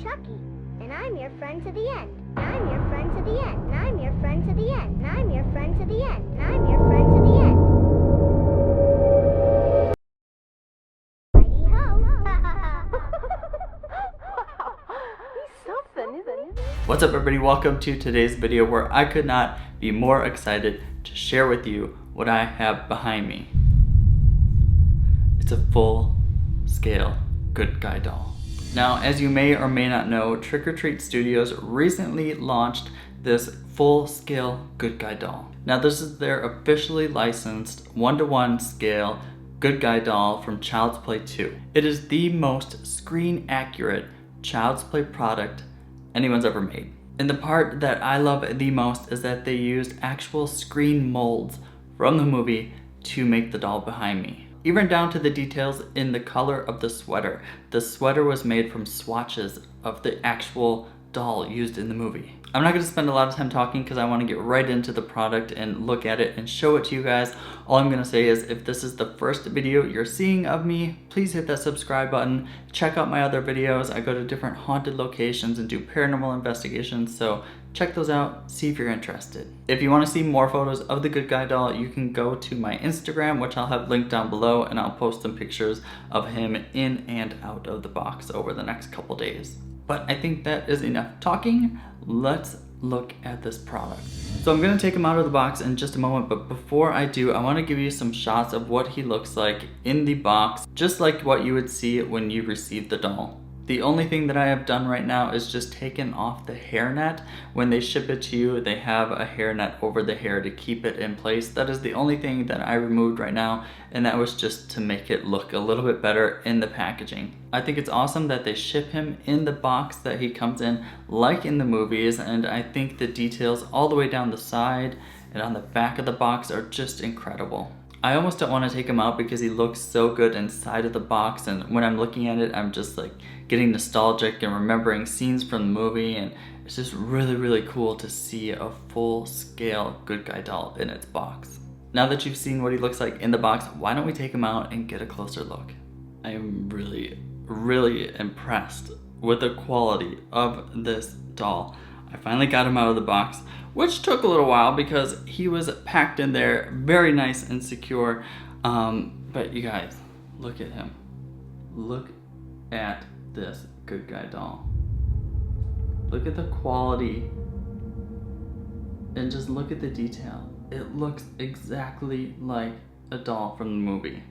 Chucky, and I'm your friend to the end. I'm your friend to the end. I'm your friend to the end. I'm your friend to the end. I'm your friend to the end. Righty ho. He's something, isn't he? What's up, everybody? Welcome to today's video where I could not be more excited to share with you what I have behind me. It's a full-scale Good Guy doll. Now, as you may or may not know, Trick or Treat Studios recently launched this full-scale Good Guy doll. Now, this is their officially licensed 1-to-1 scale Good Guy doll from Child's Play 2. It is the most screen-accurate Child's Play product anyone's ever made. And the part that I love the most is that they used actual screen molds from the movie to make the doll behind me. Even down to the details in the color of the sweater. The sweater was made from swatches of the actual doll used in the movie. I'm not going to spend a lot of time talking because I want to get right into the product and look at it and show it to you guys. All I'm going to say is if this is the first video you're seeing of me, please hit that subscribe button. Check out my other videos. I go to different haunted locations and do paranormal investigations, so check those out, see if you're interested. If you want to see more photos of the Good Guy doll, you can go to my Instagram, which I'll have linked down below, and I'll post some pictures of him in and out of the box over the next couple days. But I think that is enough talking. Let's look at this product. So I'm gonna take him out of the box in just a moment, but before I do, I wanna give you some shots of what he looks like in the box, just like what you would see when you receive the doll. The only thing that I have done right now is just taken off the hairnet. When they ship it to you, they have a hairnet over the hair to keep it in place. That is the only thing that I removed right now, and that was just to make it look a little bit better in the packaging. I think it's awesome that they ship him in the box that he comes in, like in the movies, and I think the details all the way down the side and on the back of the box are just incredible. I almost don't want to take him out because he looks so good inside of the box, and when I'm looking at it, I'm just like getting nostalgic and remembering scenes from the movie, and it's just really cool to see a full-scale Good Guy doll in its box. Now that you've seen what he looks like in the box, why don't we take him out and get a closer look? I am really impressed with the quality of this doll. I finally got him out of the box, which took a little while because he was packed in there very nice and secure. But you guys, look at him. Look at this Good Guy doll. Look at the quality and just look at the detail. It looks exactly like a doll from the movie.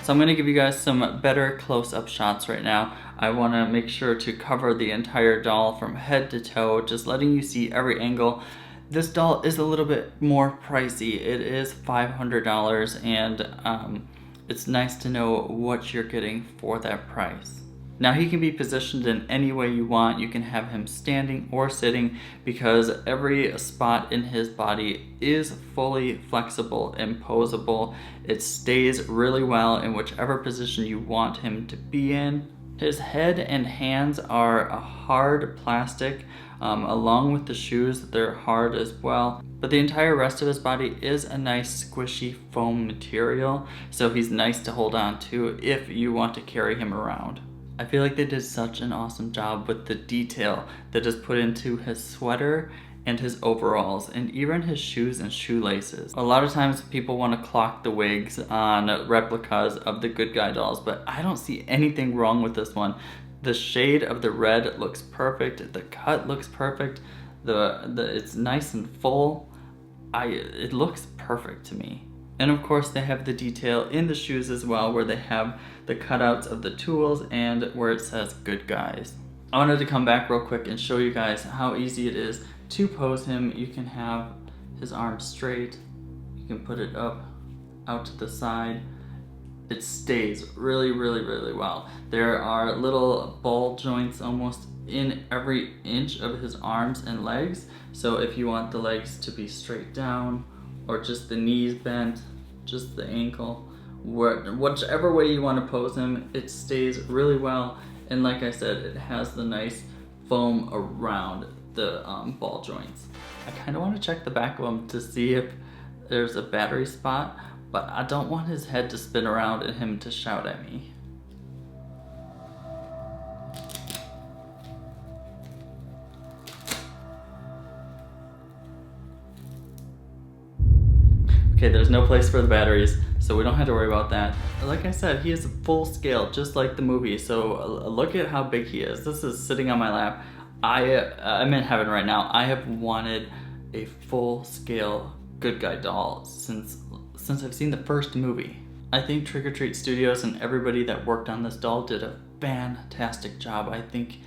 So I'm going to give you guys some better close-up shots right now. I want to make sure to cover the entire doll from head to toe, just letting you see every angle. This doll is a little bit more pricey. It is $500, and it's nice to know what you're getting for that price. Now, he can be positioned in any way you want. You can have him standing or sitting because every spot in his body is fully flexible and posable. It stays really well in whichever position you want him to be in. His head and hands are a hard plastic, along with the shoes, they're hard as well. But the entire rest of his body is a nice squishy foam material, so he's nice to hold on to if you want to carry him around. I feel like they did such an awesome job with the detail that is put into his sweater and his overalls and even his shoes and shoelaces. A lot of times people want to clock the wigs on replicas of the Good Guy dolls, but I don't see anything wrong with this one. The shade of the red looks perfect, the cut looks perfect, it's nice and full. It looks perfect to me. And of course they have the detail in the shoes as well, where they have the cutouts of the tools and where it says Good Guys. I wanted to come back real quick and show you guys how easy it is to pose him. You can have his arms straight, you can put it up, out to the side. It stays really well. There are little ball joints almost in every inch of his arms and legs. So if you want the legs to be straight down, or just the knees bent, just the ankle, whichever way you want to pose him, it stays really well. And like I said, it has the nice foam around the ball joints. I kind of want to check the back of him to see if there's a battery spot, but I don't want his head to spin around and him to shout at me. Okay, there's no place for the batteries, so we don't have to worry about that. Like I said, he is full scale, just like the movie. So look at how big he is. This is sitting on my lap. I'm in heaven right now. I have wanted a full scale good guy doll since I've seen the first movie. I think Trick or Treat Studios and everybody that worked on this doll did a fantastic job. I think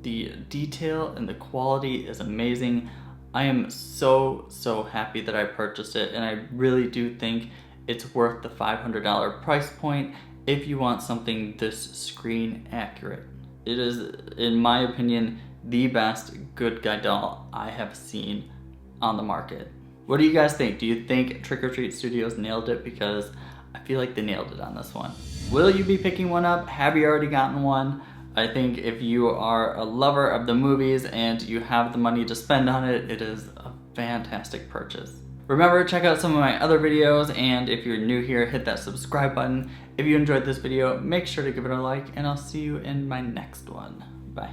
the detail and the quality is amazing. I am so happy that I purchased it, and I really do think it's worth the $500 price point if you want something this screen accurate. It is, in my opinion, the best good guy doll I have seen on the market. What do you guys think? Do you think Trick or Treat Studios nailed it? Because I feel like they nailed it on this one. Will you be picking one up? Have you already gotten one? I think if you are a lover of the movies and you have the money to spend on it, it is a fantastic purchase. Remember, check out some of my other videos, and if you're new here, hit that subscribe button. If you enjoyed this video, make sure to give it a like, and I'll see you in my next one. Bye.